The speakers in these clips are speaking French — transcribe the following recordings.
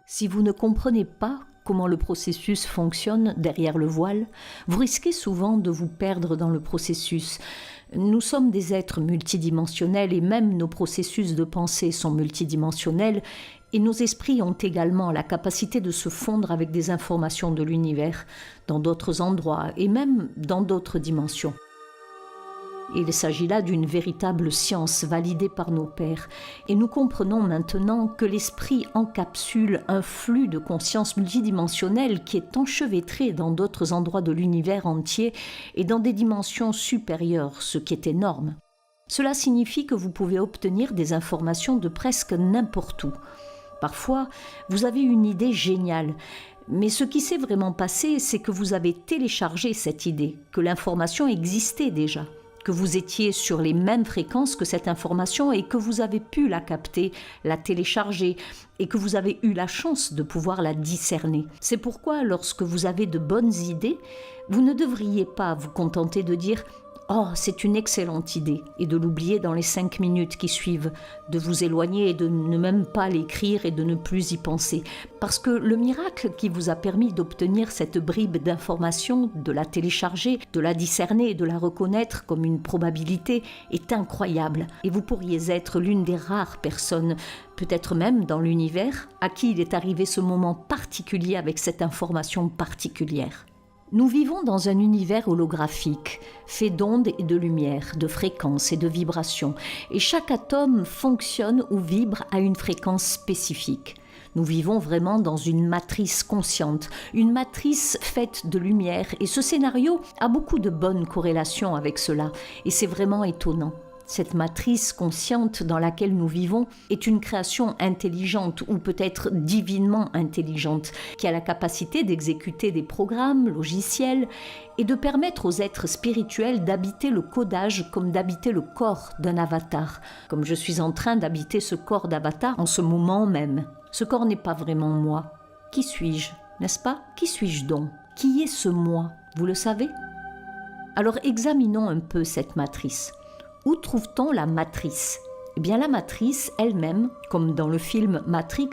Si vous ne comprenez pas comment le processus fonctionne derrière le voile, vous risquez souvent de vous perdre dans le processus. Nous sommes des êtres multidimensionnels et même nos processus de pensée sont multidimensionnels et nos esprits ont également la capacité de se fondre avec des informations de l'univers dans d'autres endroits et même dans d'autres dimensions. Il s'agit là d'une véritable science validée par nos pères. Et nous comprenons maintenant que l'esprit encapsule un flux de conscience multidimensionnelle qui est enchevêtré dans d'autres endroits de l'univers entier et dans des dimensions supérieures, ce qui est énorme. Cela signifie que vous pouvez obtenir des informations de presque n'importe où. Parfois, vous avez une idée géniale. Mais ce qui s'est vraiment passé, c'est que vous avez téléchargé cette idée, que l'information existait déjà, que vous étiez sur les mêmes fréquences que cette information et que vous avez pu la capter, la télécharger et que vous avez eu la chance de pouvoir la discerner. C'est pourquoi lorsque vous avez de bonnes idées, vous ne devriez pas vous contenter de dire « Oh, c'est une excellente idée » et de l'oublier dans les 5 minutes qui suivent, de vous éloigner et de ne même pas l'écrire et de ne plus y penser. Parce que le miracle qui vous a permis d'obtenir cette bribe d'information, de la télécharger, de la discerner et de la reconnaître comme une probabilité est incroyable. Et vous pourriez être l'une des rares personnes, peut-être même dans l'univers, à qui il est arrivé ce moment particulier avec cette information particulière. Nous vivons dans un univers holographique, fait d'ondes et de lumière, de fréquences et de vibrations, et chaque atome fonctionne ou vibre à une fréquence spécifique. Nous vivons vraiment dans une matrice consciente, une matrice faite de lumière, et ce scénario a beaucoup de bonnes corrélations avec cela, et c'est vraiment étonnant. Cette matrice consciente dans laquelle nous vivons est une création intelligente ou peut-être divinement intelligente qui a la capacité d'exécuter des programmes, logiciels et de permettre aux êtres spirituels d'habiter le codage comme d'habiter le corps d'un avatar, comme je suis en train d'habiter ce corps d'avatar en ce moment même. Ce corps n'est pas vraiment moi. Qui suis-je, n'est-ce pas? Qui suis-je donc? Qui est ce moi? Vous le savez? Alors examinons un peu cette matrice. Où trouve-t-on la matrice? Eh bien la matrice elle-même, comme dans le film Matrix,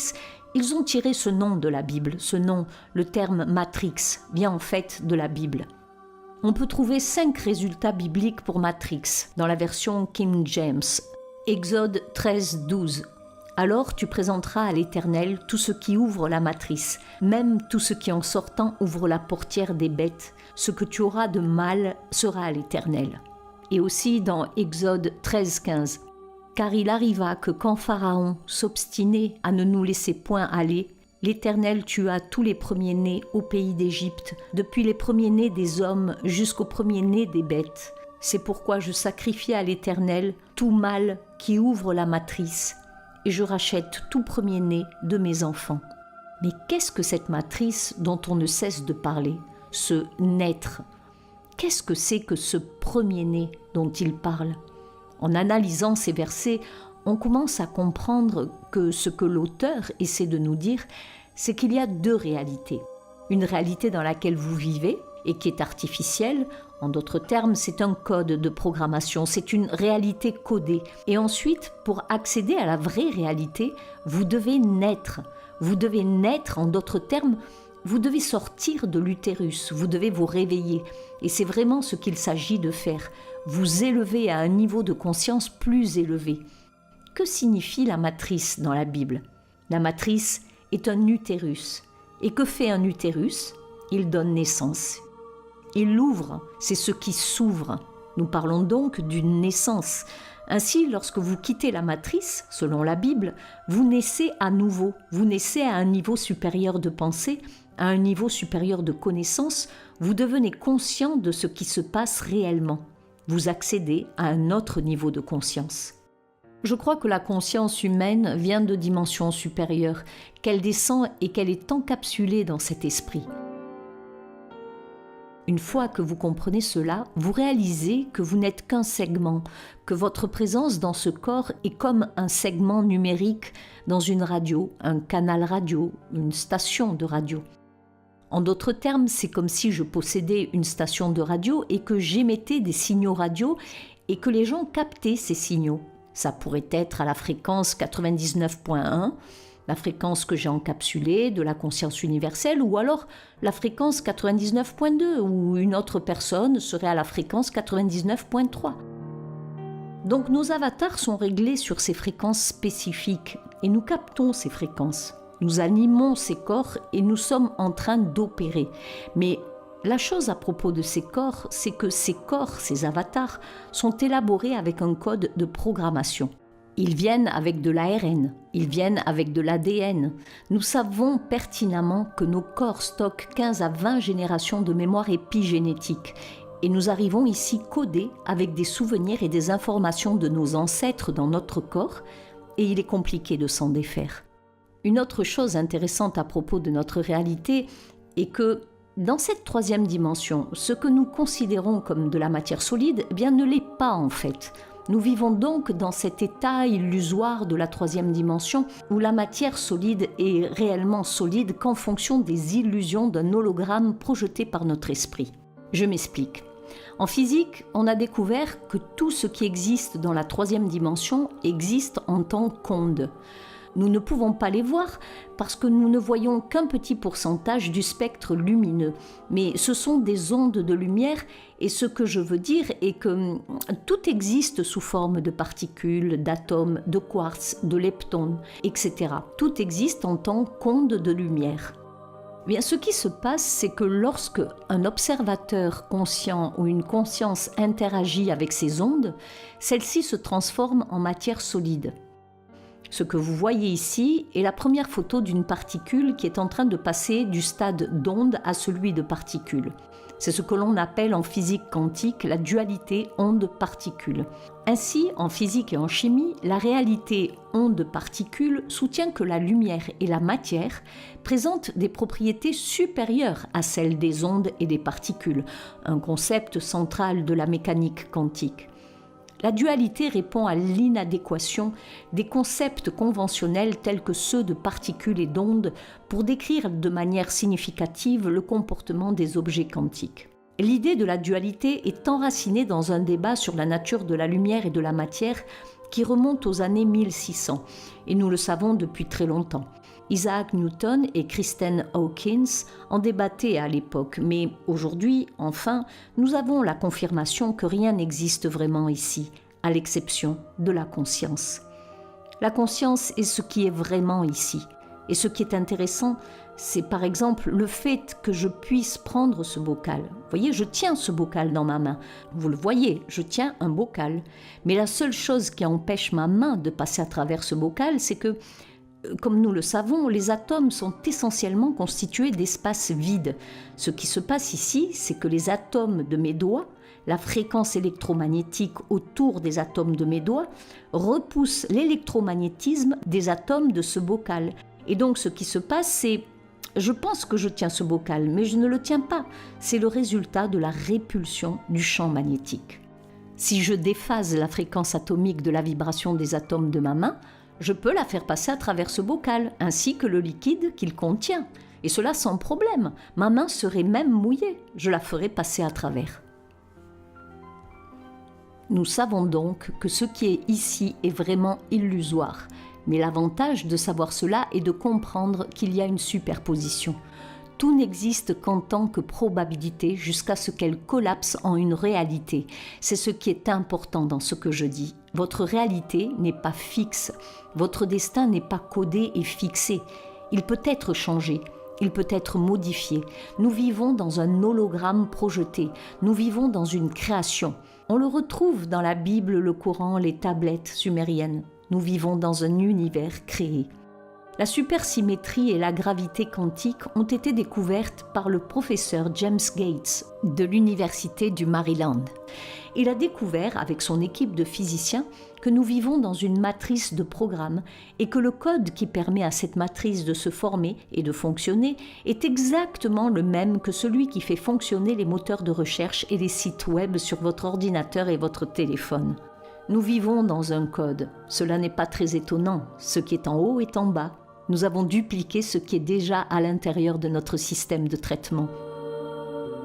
ils ont tiré ce nom de la Bible. Ce nom, le terme Matrix, vient en fait de la Bible. On peut trouver 5 résultats bibliques pour Matrix dans la version King James. Exode 13, 12. Alors tu présenteras à l'Éternel tout ce qui ouvre la matrice, même tout ce qui en sortant ouvre la portière des bêtes. Ce que tu auras de mal sera à l'Éternel. Et aussi dans Exode 13, 15. Car il arriva que quand Pharaon s'obstinait à ne nous laisser point aller, l'Éternel tua tous les premiers-nés au pays d'Égypte, depuis les premiers-nés des hommes jusqu'aux premiers-nés des bêtes. C'est pourquoi je sacrifie à l'Éternel tout mâle qui ouvre la matrice, et je rachète tout premier-né de mes enfants. Mais qu'est-ce que cette matrice dont on ne cesse de parler, ce naître? Qu'est-ce que c'est que ce premier-né dont il parle? En analysant ces versets, on commence à comprendre que ce que l'auteur essaie de nous dire, c'est qu'il y a 2 réalités. Une réalité dans laquelle vous vivez et qui est artificielle, en d'autres termes, c'est un code de programmation, c'est une réalité codée. Et ensuite, pour accéder à la vraie réalité, vous devez naître. Vous devez naître, en d'autres termes, vous devez sortir de l'utérus, vous devez vous réveiller. Et c'est vraiment ce qu'il s'agit de faire, vous élever à un niveau de conscience plus élevé. Que signifie la matrice dans la Bible? La matrice est un utérus. Et que fait un utérus? Il donne naissance. Il l'ouvre, c'est ce qui s'ouvre. Nous parlons donc d'une naissance. Ainsi, lorsque vous quittez la matrice, selon la Bible, vous naissez à nouveau. Vous naissez à un niveau supérieur de pensée, à un niveau supérieur de connaissance. Vous devenez conscient de ce qui se passe réellement. Vous accédez à un autre niveau de conscience. Je crois que la conscience humaine vient de dimensions supérieures, qu'elle descend et qu'elle est encapsulée dans cet esprit. Une fois que vous comprenez cela, vous réalisez que vous n'êtes qu'un segment, que votre présence dans ce corps est comme un segment numérique dans une radio, un canal radio, une station de radio. En d'autres termes, c'est comme si je possédais une station de radio et que j'émettais des signaux radio et que les gens captaient ces signaux. Ça pourrait être à la fréquence 99.1, la fréquence que j'ai encapsulée de la conscience universelle, ou alors la fréquence 99.2, où une autre personne serait à la fréquence 99.3. Donc nos avatars sont réglés sur ces fréquences spécifiques, et nous captons ces fréquences. Nous animons ces corps et nous sommes en train d'opérer. Mais la chose à propos de ces corps, c'est que ces corps, ces avatars, sont élaborés avec un code de programmation. Ils viennent avec de l'ARN, ils viennent avec de l'ADN. Nous savons pertinemment que nos corps stockent 15 à 20 générations de mémoire épigénétique. Et nous arrivons ici codés avec des souvenirs et des informations de nos ancêtres dans notre corps, et il est compliqué de s'en défaire. Une autre chose intéressante à propos de notre réalité est que dans cette troisième dimension, ce que nous considérons comme de la matière solide, eh bien ne l'est pas en fait. Nous vivons donc dans cet état illusoire de la troisième dimension où la matière solide est réellement solide qu'en fonction des illusions d'un hologramme projeté par notre esprit. Je m'explique. En physique, on a découvert que tout ce qui existe dans la troisième dimension existe en tant qu'ondes. Nous ne pouvons pas les voir parce que nous ne voyons qu'un petit pourcentage du spectre lumineux. Mais ce sont des ondes de lumière et ce que je veux dire est que tout existe sous forme de particules, d'atomes, de quartz, de leptons, etc. Tout existe en tant qu'ondes de lumière. Bien, ce qui se passe, c'est que lorsque un observateur conscient ou une conscience interagit avec ces ondes, celles-ci se transforment en matière solide. Ce que vous voyez ici est la première photo d'une particule qui est en train de passer du stade d'onde à celui de particule. C'est ce que l'on appelle en physique quantique la dualité onde-particule. Ainsi, en physique et en chimie, la réalité onde-particule soutient que la lumière et la matière présentent des propriétés supérieures à celles des ondes et des particules, un concept central de la mécanique quantique. La dualité répond à l'inadéquation des concepts conventionnels tels que ceux de particules et d'ondes pour décrire de manière significative le comportement des objets quantiques. L'idée de la dualité est enracinée dans un débat sur la nature de la lumière et de la matière qui remonte aux années 1600, et nous le savons depuis très longtemps. Isaac Newton et Christian Hawkins en débattaient à l'époque, mais aujourd'hui, enfin, nous avons la confirmation que rien n'existe vraiment ici, à l'exception de la conscience. La conscience est ce qui est vraiment ici. Et ce qui est intéressant, c'est par exemple le fait que je puisse prendre ce bocal. Vous voyez, je tiens ce bocal dans ma main. Vous le voyez, je tiens un bocal. Mais la seule chose qui empêche ma main de passer à travers ce bocal, c'est que comme nous le savons, les atomes sont essentiellement constitués d'espaces vides. Ce qui se passe ici, c'est que les atomes de mes doigts, la fréquence électromagnétique autour des atomes de mes doigts, repoussent l'électromagnétisme des atomes de ce bocal. Et donc ce qui se passe, c'est je pense que je tiens ce bocal, mais je ne le tiens pas. C'est le résultat de la répulsion du champ magnétique. Si je déphase la fréquence atomique de la vibration des atomes de ma main, je peux la faire passer à travers ce bocal, ainsi que le liquide qu'il contient. Et cela sans problème. Ma main serait même mouillée. Je la ferai passer à travers. Nous savons donc que ce qui est ici est vraiment illusoire. Mais l'avantage de savoir cela est de comprendre qu'il y a une superposition. Tout n'existe qu'en tant que probabilité jusqu'à ce qu'elle collapse en une réalité. C'est ce qui est important dans ce que je dis. Votre réalité n'est pas fixe. Votre destin n'est pas codé et fixé. Il peut être changé. Il peut être modifié. Nous vivons dans un hologramme projeté. Nous vivons dans une création. On le retrouve dans la Bible, le Coran, les tablettes sumériennes. Nous vivons dans un univers créé. La supersymétrie et la gravité quantique ont été découvertes par le professeur James Gates de l'Université du Maryland. Il a découvert avec son équipe de physiciens que nous vivons dans une matrice de programme et que le code qui permet à cette matrice de se former et de fonctionner est exactement le même que celui qui fait fonctionner les moteurs de recherche et les sites web sur votre ordinateur et votre téléphone. Nous vivons dans un code. Cela n'est pas très étonnant. Ce qui est en haut est en bas. Nous avons dupliqué ce qui est déjà à l'intérieur de notre système de traitement.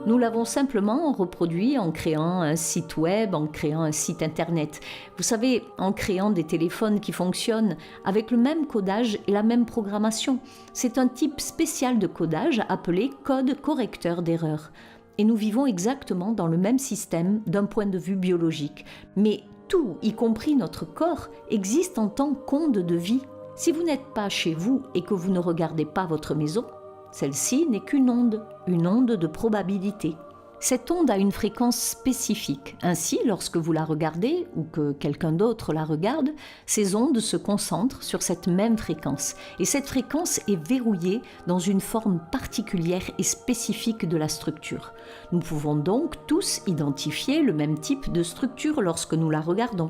Nous l'avons simplement reproduit en créant un site web, en créant un site internet. Vous savez, en créant des téléphones qui fonctionnent avec le même codage et la même programmation. C'est un type spécial de codage appelé code correcteur d'erreurs. Et nous vivons exactement dans le même système d'un point de vue biologique. Mais tout, y compris notre corps, existe en tant qu'onde de vie. Si vous n'êtes pas chez vous et que vous ne regardez pas votre maison, celle-ci n'est qu'une onde de probabilité. Cette onde a une fréquence spécifique. Ainsi, lorsque vous la regardez ou que quelqu'un d'autre la regarde, ces ondes se concentrent sur cette même fréquence. Et cette fréquence est verrouillée dans une forme particulière et spécifique de la structure. Nous pouvons donc tous identifier le même type de structure lorsque nous la regardons.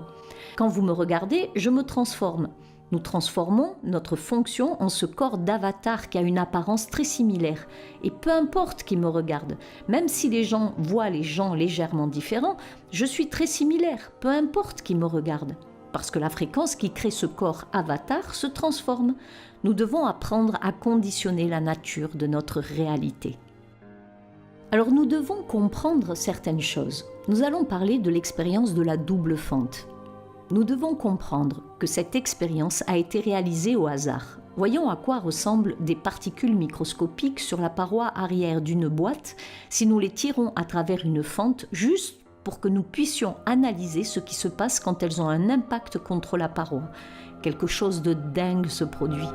Quand vous me regardez, je me transforme. Nous transformons notre fonction en ce corps d'avatar qui a une apparence très similaire. Et peu importe qui me regarde, même si les gens voient les gens légèrement différents, je suis très similaire, peu importe qui me regarde. Parce que la fréquence qui crée ce corps avatar se transforme. Nous devons apprendre à conditionner la nature de notre réalité. Alors nous devons comprendre certaines choses. Nous allons parler de l'expérience de la double fente. Nous devons comprendre que cette expérience a été réalisée au hasard. Voyons à quoi ressemblent des particules microscopiques sur la paroi arrière d'une boîte si nous les tirons à travers une fente juste pour que nous puissions analyser ce qui se passe quand elles ont un impact contre la paroi. Quelque chose de dingue se produit.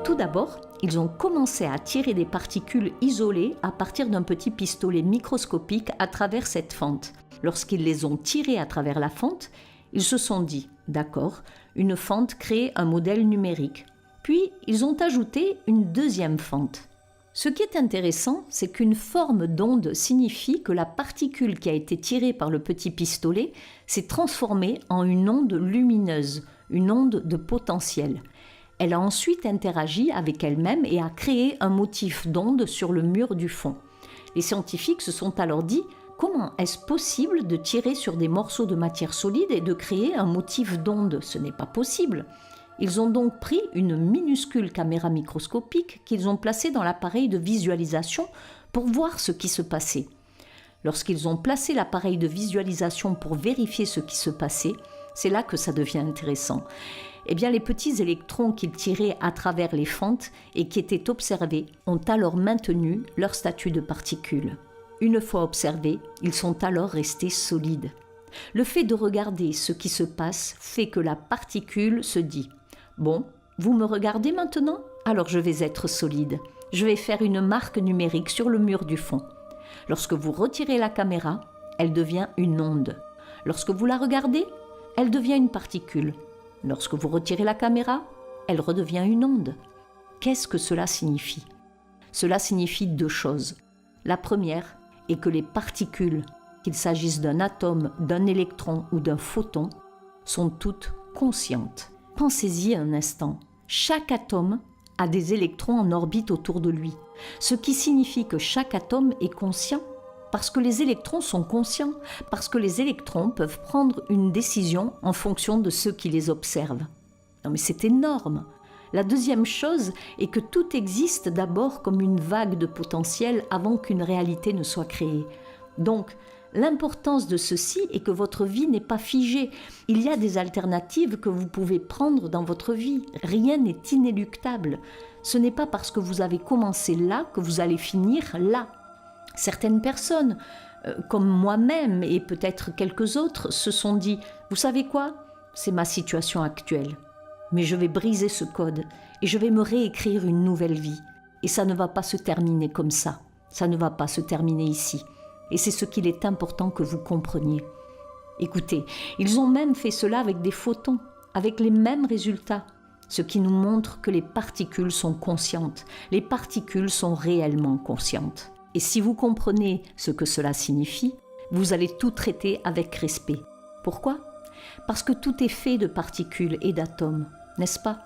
Tout d'abord, ils ont commencé à tirer des particules isolées à partir d'un petit pistolet microscopique à travers cette fente. Lorsqu'ils les ont tirés à travers la fente, ils se sont dit « D'accord, une fente crée un modèle numérique ». Puis, ils ont ajouté une deuxième fente. Ce qui est intéressant, c'est qu'une forme d'onde signifie que la particule qui a été tirée par le petit pistolet s'est transformée en une onde lumineuse, une onde de potentiel. Elle a ensuite interagi avec elle-même et a créé un motif d'onde sur le mur du fond. Les scientifiques se sont alors dit « Comment est-ce possible de tirer sur des morceaux de matière solide et de créer un motif d'onde ? Ce n'est pas possible. » Ils ont donc pris une minuscule caméra microscopique qu'ils ont placée dans l'appareil de visualisation pour voir ce qui se passait. Lorsqu'ils ont placé l'appareil de visualisation pour vérifier ce qui se passait, c'est là que ça devient intéressant. Eh bien, les petits électrons qu'ils tiraient à travers les fentes et qui étaient observés ont alors maintenu leur statut de particules. Une fois observés, ils sont alors restés solides. Le fait de regarder ce qui se passe fait que la particule se dit « Bon, vous me regardez maintenant ? Alors je vais être solide. Je vais faire une marque numérique sur le mur du fond. » Lorsque vous retirez la caméra, elle devient une onde. Lorsque vous la regardez, elle devient une particule. Lorsque vous retirez la caméra, elle redevient une onde. Qu'est-ce que cela signifie ? Cela signifie deux choses. La première est que les particules, qu'il s'agisse d'un atome, d'un électron ou d'un photon, sont toutes conscientes. Pensez-y un instant. Chaque atome a des électrons en orbite autour de lui, ce qui signifie que chaque atome est conscient, parce que les électrons sont conscients, parce que les électrons peuvent prendre une décision en fonction de ceux qui les observent. Non mais c'est énorme. La deuxième chose est que tout existe d'abord comme une vague de potentiel avant qu'une réalité ne soit créée. Donc, l'importance de ceci est que votre vie n'est pas figée. Il y a des alternatives que vous pouvez prendre dans votre vie. Rien n'est inéluctable. Ce n'est pas parce que vous avez commencé là que vous allez finir là. Certaines personnes, comme moi-même et peut-être quelques autres, se sont dit « Vous savez quoi ? C'est ma situation actuelle. Mais je vais briser ce code et je vais me réécrire une nouvelle vie. Et ça ne va pas se terminer comme ça. Ça ne va pas se terminer ici. Et c'est ce qu'il est important que vous compreniez. Écoutez, ils ont même fait cela avec des photons, avec les mêmes résultats. Ce qui nous montre que les particules sont conscientes. Les particules sont réellement conscientes. Et si vous comprenez ce que cela signifie, vous allez tout traiter avec respect. Pourquoi ? Parce que tout est fait de particules et d'atomes, n'est-ce pas ?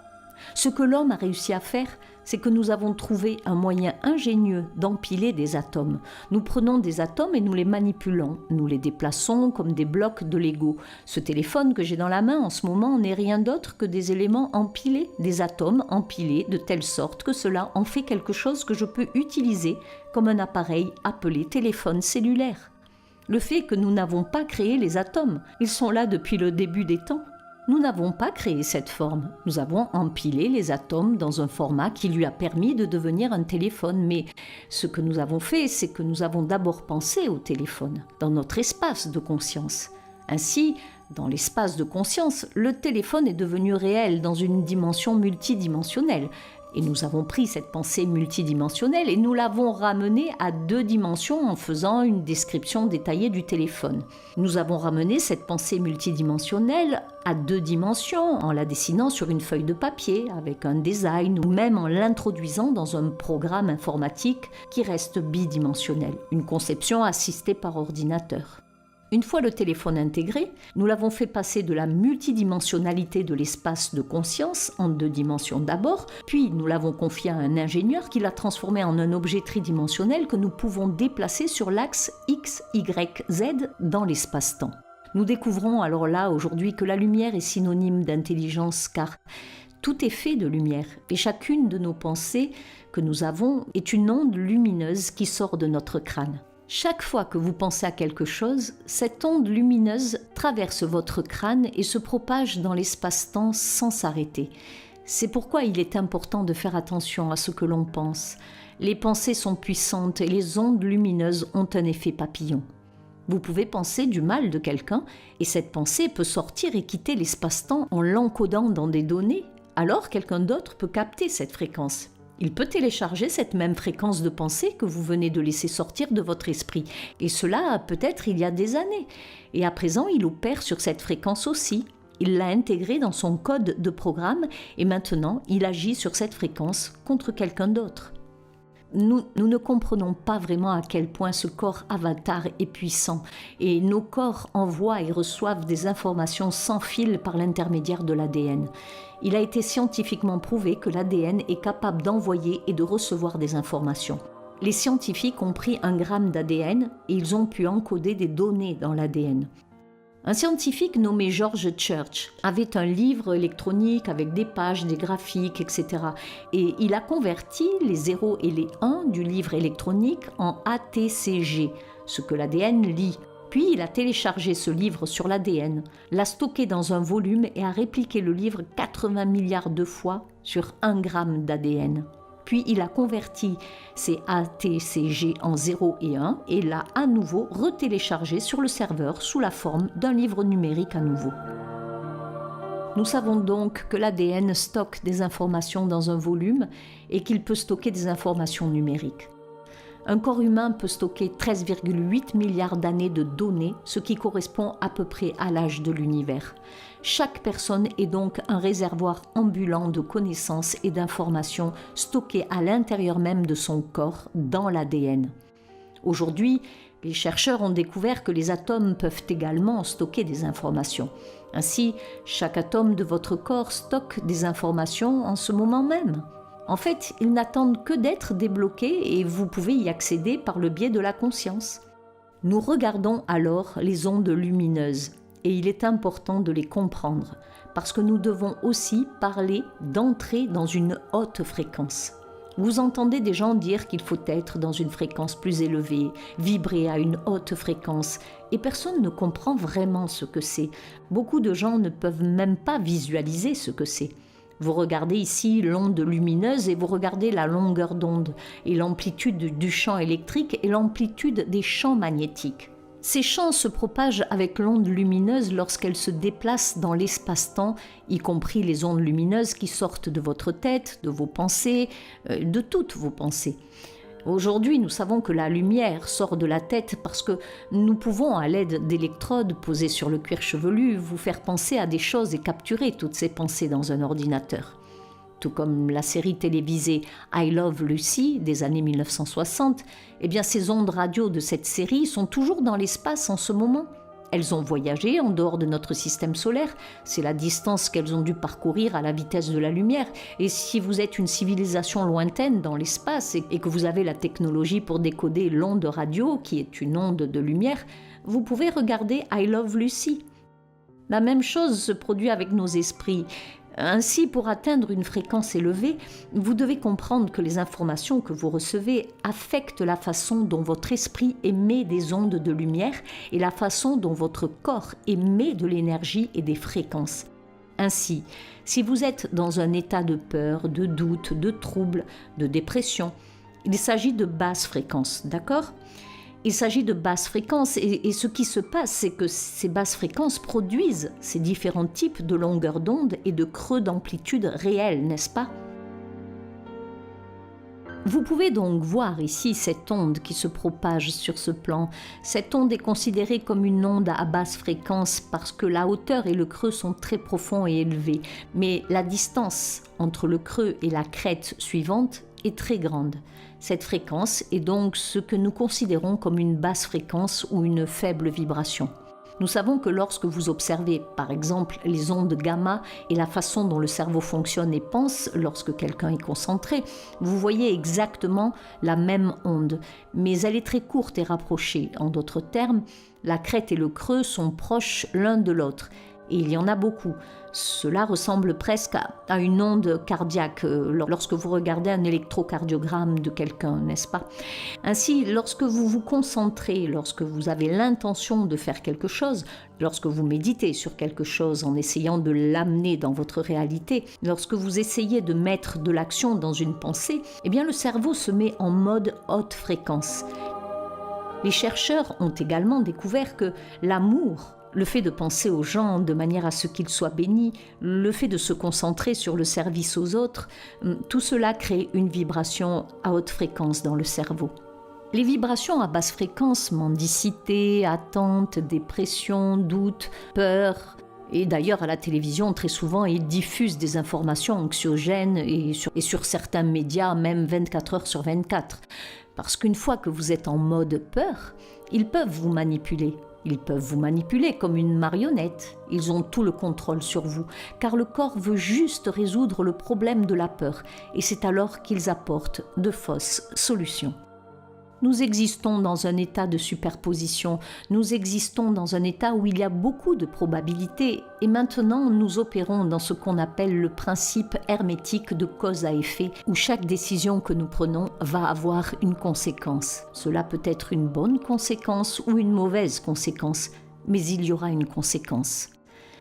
Ce que l'homme a réussi à faire, c'est que nous avons trouvé un moyen ingénieux d'empiler des atomes. Nous prenons des atomes et nous les manipulons. Nous les déplaçons comme des blocs de Lego. Ce téléphone que j'ai dans la main en ce moment n'est rien d'autre que des éléments empilés, des atomes empilés de telle sorte que cela en fait quelque chose que je peux utiliser comme un appareil appelé téléphone cellulaire. Le fait que nous n'avons pas créé les atomes, ils sont là depuis le début des temps. Nous n'avons pas créé cette forme, nous avons empilé les atomes dans un format qui lui a permis de devenir un téléphone. Mais ce que nous avons fait, c'est que nous avons d'abord pensé au téléphone, dans notre espace de conscience. Ainsi, dans l'espace de conscience, le téléphone est devenu réel dans une dimension multidimensionnelle. Et nous avons pris cette pensée multidimensionnelle et nous l'avons ramenée à 2 dimensions en faisant une description détaillée du téléphone. Nous avons ramené cette pensée multidimensionnelle à 2 dimensions en la dessinant sur une feuille de papier avec un design ou même en l'introduisant dans un programme informatique qui reste bidimensionnel, une conception assistée par ordinateur. Une fois le téléphone intégré, nous l'avons fait passer de la multidimensionnalité de l'espace de conscience en 2 dimensions d'abord, puis nous l'avons confié à un ingénieur qui l'a transformé en un objet tridimensionnel que nous pouvons déplacer sur l'axe X, Y, Z dans l'espace-temps. Nous découvrons alors là aujourd'hui que la lumière est synonyme d'intelligence car tout est fait de lumière et chacune de nos pensées que nous avons est une onde lumineuse qui sort de notre crâne. Chaque fois que vous pensez à quelque chose, cette onde lumineuse traverse votre crâne et se propage dans l'espace-temps sans s'arrêter. C'est pourquoi il est important de faire attention à ce que l'on pense. Les pensées sont puissantes et les ondes lumineuses ont un effet papillon. Vous pouvez penser du mal de quelqu'un et cette pensée peut sortir et quitter l'espace-temps en l'encodant dans des données. Alors quelqu'un d'autre peut capter cette fréquence. Il peut télécharger cette même fréquence de pensée que vous venez de laisser sortir de votre esprit. Et cela peut-être il y a des années. Et à présent, il opère sur cette fréquence aussi. Il l'a intégrée dans son code de programme et maintenant, il agit sur cette fréquence contre quelqu'un d'autre. Nous ne comprenons pas vraiment à quel point ce corps avatar est puissant et nos corps envoient et reçoivent des informations sans fil par l'intermédiaire de l'ADN. Il a été scientifiquement prouvé que l'ADN est capable d'envoyer et de recevoir des informations. Les scientifiques ont pris 1 gramme d'ADN et ils ont pu encoder des données dans l'ADN. Un scientifique nommé George Church avait un livre électronique avec des pages, des graphiques, etc. Et il a converti les 0 et les 1 du livre électronique en ATCG, ce que l'ADN lit. Puis il a téléchargé ce livre sur l'ADN, l'a stocké dans un volume et a répliqué le livre 80 milliards de fois sur 1 gramme d'ADN. Puis il a converti ces ATCG en 0 et 1 et l'a à nouveau retéléchargé sur le serveur sous la forme d'un livre numérique à nouveau. Nous savons donc que l'ADN stocke des informations dans un volume et qu'il peut stocker des informations numériques. Un corps humain peut stocker 13,8 milliards d'années de données, ce qui correspond à peu près à l'âge de l'univers. Chaque personne est donc un réservoir ambulant de connaissances et d'informations stockées à l'intérieur même de son corps, dans l'ADN. Aujourd'hui, les chercheurs ont découvert que les atomes peuvent également stocker des informations. Ainsi, chaque atome de votre corps stocke des informations en ce moment même. En fait, ils n'attendent que d'être débloqués et vous pouvez y accéder par le biais de la conscience. Nous regardons alors les ondes lumineuses et il est important de les comprendre parce que nous devons aussi parler d'entrer dans une haute fréquence. Vous entendez des gens dire qu'il faut être dans une fréquence plus élevée, vibrer à une haute fréquence, et personne ne comprend vraiment ce que c'est. Beaucoup de gens ne peuvent même pas visualiser ce que c'est. Vous regardez ici l'onde lumineuse et vous regardez la longueur d'onde et l'amplitude du champ électrique et l'amplitude des champs magnétiques. Ces champs se propagent avec l'onde lumineuse lorsqu'elle se déplace dans l'espace-temps, y compris les ondes lumineuses qui sortent de votre tête, de vos pensées, de toutes vos pensées. Aujourd'hui, nous savons que la lumière sort de la tête parce que nous pouvons, à l'aide d'électrodes posées sur le cuir chevelu, vous faire penser à des choses et capturer toutes ces pensées dans un ordinateur. Tout comme la série télévisée I Love Lucy des années 1960, eh bien ces ondes radio de cette série sont toujours dans l'espace en ce moment. Elles ont voyagé en dehors de notre système solaire, c'est la distance qu'elles ont dû parcourir à la vitesse de la lumière. Et si vous êtes une civilisation lointaine dans l'espace et que vous avez la technologie pour décoder l'onde radio, qui est une onde de lumière, vous pouvez regarder I Love Lucy. La même chose se produit avec nos esprits. Ainsi, pour atteindre une fréquence élevée, vous devez comprendre que les informations que vous recevez affectent la façon dont votre esprit émet des ondes de lumière et la façon dont votre corps émet de l'énergie et des fréquences. Ainsi, si vous êtes dans un état de peur, de doute, de trouble, de dépression, il s'agit de basses fréquences, d'accord ? Il s'agit de basses fréquences et ce qui se passe, c'est que ces basses fréquences produisent ces différents types de longueurs d'onde et de creux d'amplitude réels, n'est-ce pas ? Vous pouvez donc voir ici cette onde qui se propage sur ce plan. Cette onde est considérée comme une onde à basse fréquence parce que la hauteur et le creux sont très profonds et élevés. Mais la distance entre le creux et la crête suivante est très grande. Cette fréquence est donc ce que nous considérons comme une basse fréquence ou une faible vibration. Nous savons que lorsque vous observez, par exemple, les ondes gamma et la façon dont le cerveau fonctionne et pense lorsque quelqu'un est concentré, vous voyez exactement la même onde, mais elle est très courte et rapprochée. En d'autres termes, la crête et le creux sont proches l'un de l'autre. Et il y en a beaucoup. Cela ressemble presque à une onde cardiaque lorsque vous regardez un électrocardiogramme de quelqu'un, n'est-ce pas ? Ainsi, lorsque vous vous concentrez, lorsque vous avez l'intention de faire quelque chose, lorsque vous méditez sur quelque chose en essayant de l'amener dans votre réalité, lorsque vous essayez de mettre de l'action dans une pensée, eh bien le cerveau se met en mode haute fréquence. Les chercheurs ont également découvert que l'amour, le fait de penser aux gens de manière à ce qu'ils soient bénis, le fait de se concentrer sur le service aux autres, tout cela crée une vibration à haute fréquence dans le cerveau. Les vibrations à basse fréquence, mendicité, attente, dépression, doute, peur, et d'ailleurs à la télévision très souvent ils diffusent des informations anxiogènes et sur certains médias même 24 heures sur 24. Parce qu'une fois que vous êtes en mode peur, ils peuvent vous manipuler. Ils peuvent vous manipuler comme une marionnette. Ils ont tout le contrôle sur vous, car le corps veut juste résoudre le problème de la peur, et c'est alors qu'ils apportent de fausses solutions. Nous existons dans un état de superposition, nous existons dans un état où il y a beaucoup de probabilités, et maintenant nous opérons dans ce qu'on appelle le principe hermétique de cause à effet, où chaque décision que nous prenons va avoir une conséquence. Cela peut être une bonne conséquence ou une mauvaise conséquence, mais il y aura une conséquence.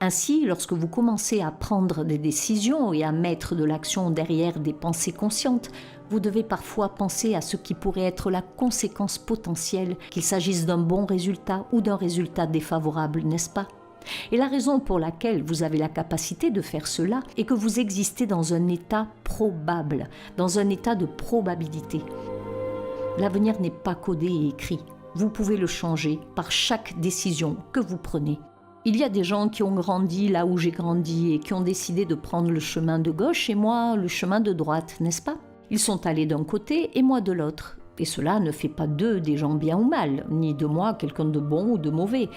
Ainsi, lorsque vous commencez à prendre des décisions et à mettre de l'action derrière des pensées conscientes, vous devez parfois penser à ce qui pourrait être la conséquence potentielle, qu'il s'agisse d'un bon résultat ou d'un résultat défavorable, n'est-ce pas ? Et la raison pour laquelle vous avez la capacité de faire cela est que vous existez dans un état probable, dans un état de probabilité. L'avenir n'est pas codé et écrit. Vous pouvez le changer par chaque décision que vous prenez. Il y a des gens qui ont grandi là où j'ai grandi et qui ont décidé de prendre le chemin de gauche et moi le chemin de droite, n'est-ce pas ? Ils sont allés d'un côté et moi de l'autre. Et cela ne fait pas d'eux des gens bien ou mal, ni de moi quelqu'un de bon ou de mauvais.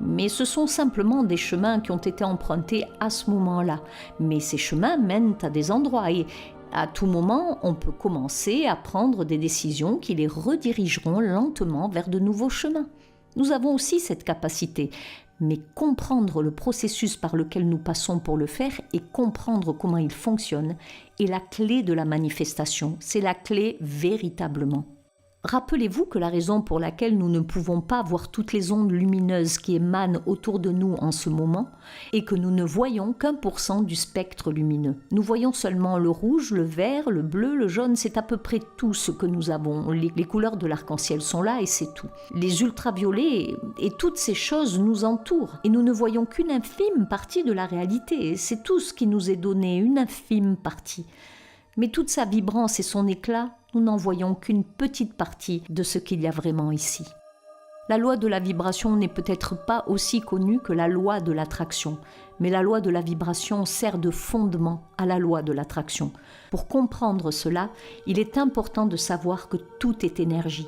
Mais ce sont simplement des chemins qui ont été empruntés à ce moment-là. Mais ces chemins mènent à des endroits et à tout moment, on peut commencer à prendre des décisions qui les redirigeront lentement vers de nouveaux chemins. Nous avons aussi cette capacité. Mais comprendre le processus par lequel nous passons pour le faire et comprendre comment il fonctionne est la clé de la manifestation, c'est la clé véritablement. Rappelez-vous que la raison pour laquelle nous ne pouvons pas voir toutes les ondes lumineuses qui émanent autour de nous en ce moment est que nous ne voyons qu'1% du spectre lumineux. Nous voyons seulement le rouge, le vert, le bleu, le jaune, c'est à peu près tout ce que nous avons. Les couleurs de l'arc-en-ciel sont là et c'est tout. Les ultraviolets et toutes ces choses nous entourent et nous ne voyons qu'une infime partie de la réalité. C'est tout ce qui nous est donné, une infime partie. Mais toute sa vibrance et son éclat, nous n'en voyons qu'une petite partie de ce qu'il y a vraiment ici. La loi de la vibration n'est peut-être pas aussi connue que la loi de l'attraction, mais la loi de la vibration sert de fondement à la loi de l'attraction. Pour comprendre cela, il est important de savoir que tout est énergie.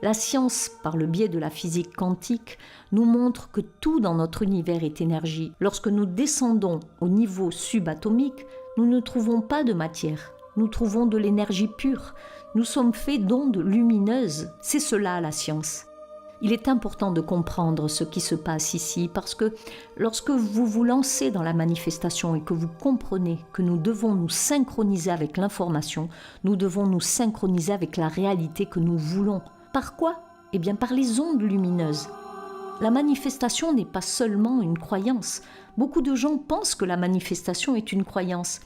La science, par le biais de la physique quantique, nous montre que tout dans notre univers est énergie. Lorsque nous descendons au niveau subatomique, nous ne trouvons pas de matière, nous trouvons de l'énergie pure. Nous sommes faits d'ondes lumineuses, c'est cela la science. Il est important de comprendre ce qui se passe ici parce que lorsque vous vous lancez dans la manifestation et que vous comprenez que nous devons nous synchroniser avec l'information, nous devons nous synchroniser avec la réalité que nous voulons. Par quoi ? Eh bien par les ondes lumineuses. La manifestation n'est pas seulement une croyance. Beaucoup de gens pensent que la manifestation est une croyance.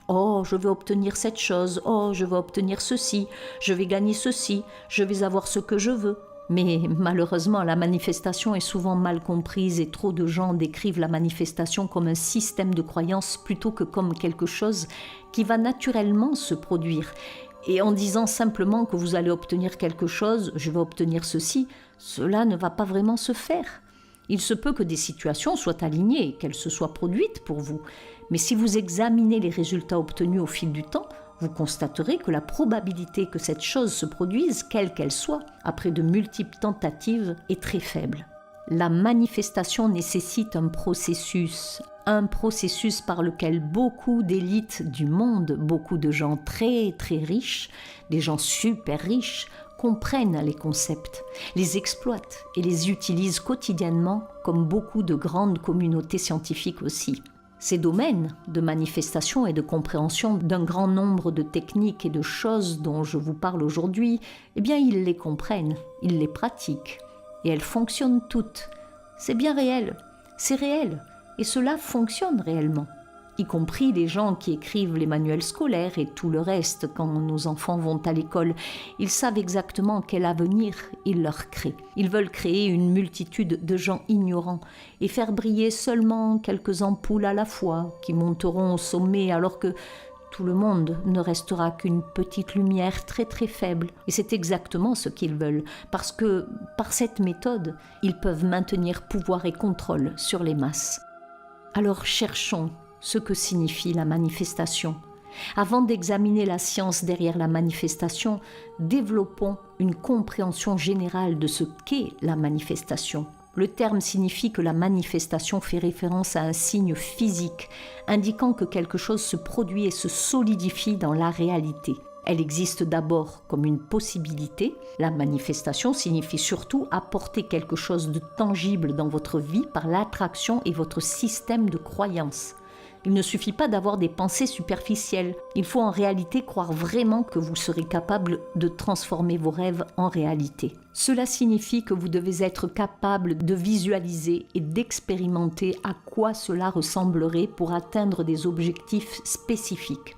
Oh, je vais obtenir cette chose, oh, je vais obtenir ceci, je vais gagner ceci, je vais avoir ce que je veux. Mais malheureusement, la manifestation est souvent mal comprise et trop de gens décrivent la manifestation comme un système de croyance plutôt que comme quelque chose qui va naturellement se produire. Et en disant simplement que vous allez obtenir quelque chose, je vais obtenir ceci, cela ne va pas vraiment se faire. Il se peut que des situations soient alignées, qu'elles se soient produites pour vous. Mais si vous examinez les résultats obtenus au fil du temps, vous constaterez que la probabilité que cette chose se produise, quelle qu'elle soit, après de multiples tentatives, est très faible. La manifestation nécessite un processus par lequel beaucoup d'élites du monde, beaucoup de gens très très riches, des gens super riches, comprennent les concepts, les exploitent et les utilisent quotidiennement comme beaucoup de grandes communautés scientifiques aussi. Ces domaines de manifestation et de compréhension d'un grand nombre de techniques et de choses dont je vous parle aujourd'hui, eh bien ils les comprennent, ils les pratiquent et elles fonctionnent toutes. C'est bien réel, c'est réel et cela fonctionne réellement, y compris les gens qui écrivent les manuels scolaires et tout le reste quand nos enfants vont à l'école. Ils savent exactement quel avenir ils leur créent. Ils veulent créer une multitude de gens ignorants et faire briller seulement quelques ampoules à la fois qui monteront au sommet alors que tout le monde ne restera qu'une petite lumière très très faible. Et c'est exactement ce qu'ils veulent, parce que par cette méthode, ils peuvent maintenir pouvoir et contrôle sur les masses. Alors cherchons ce que signifie la manifestation. Avant d'examiner la science derrière la manifestation, développons une compréhension générale de ce qu'est la manifestation. Le terme signifie que la manifestation fait référence à un signe physique, indiquant que quelque chose se produit et se solidifie dans la réalité. Elle existe d'abord comme une possibilité. La manifestation signifie surtout apporter quelque chose de tangible dans votre vie par l'attraction et votre système de croyance. Il ne suffit pas d'avoir des pensées superficielles. Il faut en réalité croire vraiment que vous serez capable de transformer vos rêves en réalité. Cela signifie que vous devez être capable de visualiser et d'expérimenter à quoi cela ressemblerait pour atteindre des objectifs spécifiques.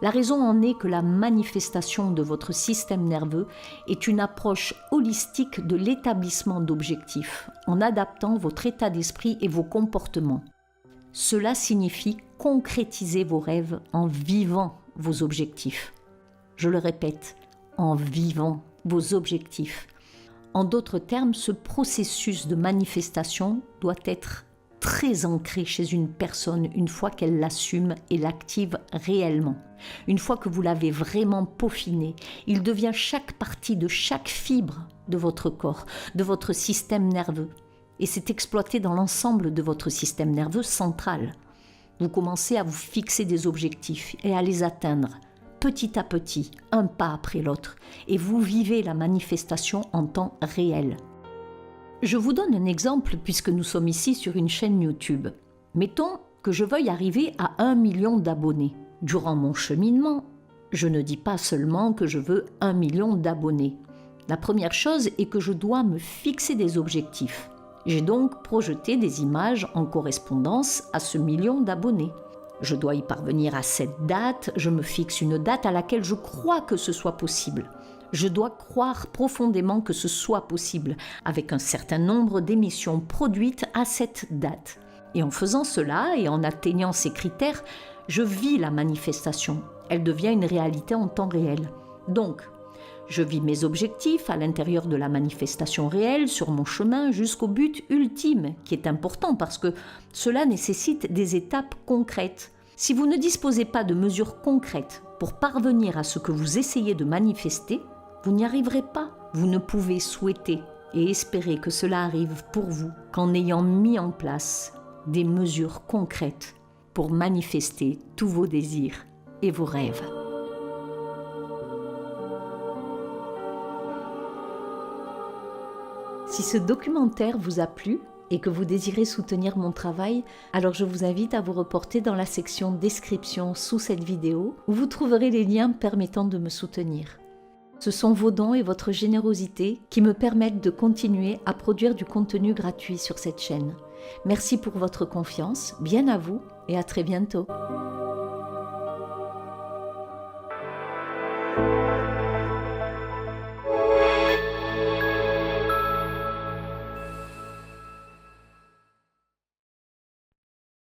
La raison en est que la manifestation de votre système nerveux est une approche holistique de l'établissement d'objectifs, en adaptant votre état d'esprit et vos comportements. Cela signifie concrétiser vos rêves en vivant vos objectifs. Je le répète, en vivant vos objectifs. En d'autres termes, ce processus de manifestation doit être très ancré chez une personne une fois qu'elle l'assume et l'active réellement. Une fois que vous l'avez vraiment peaufiné, il devient chaque partie de chaque fibre de votre corps, de votre système nerveux. Et c'est exploité dans l'ensemble de votre système nerveux central. Vous commencez à vous fixer des objectifs et à les atteindre, petit à petit, un pas après l'autre, et vous vivez la manifestation en temps réel. Je vous donne un exemple puisque nous sommes ici sur une chaîne YouTube. Mettons que je veuille arriver à 1 million d'abonnés. Durant mon cheminement, je ne dis pas seulement que je veux 1 million d'abonnés. La première chose est que je dois me fixer des objectifs. J'ai donc projeté des images en correspondance à ce million d'abonnés. Je dois y parvenir à cette date, je me fixe une date à laquelle je crois que ce soit possible. Je dois croire profondément que ce soit possible, avec un certain nombre d'émissions produites à cette date. Et en faisant cela et en atteignant ces critères, je vis la manifestation. Elle devient une réalité en temps réel. Donc, Je vis mes objectifs à l'intérieur de la manifestation réelle, sur mon chemin, jusqu'au but ultime, qui est important parce que cela nécessite des étapes concrètes. Si vous ne disposez pas de mesures concrètes pour parvenir à ce que vous essayez de manifester, vous n'y arriverez pas. Vous ne pouvez souhaiter et espérer que cela arrive pour vous qu'en ayant mis en place des mesures concrètes pour manifester tous vos désirs et vos rêves. Si ce documentaire vous a plu et que vous désirez soutenir mon travail, alors je vous invite à vous reporter dans la section description sous cette vidéo où vous trouverez les liens permettant de me soutenir. Ce sont vos dons et votre générosité qui me permettent de continuer à produire du contenu gratuit sur cette chaîne. Merci pour votre confiance, bien à vous et à très bientôt.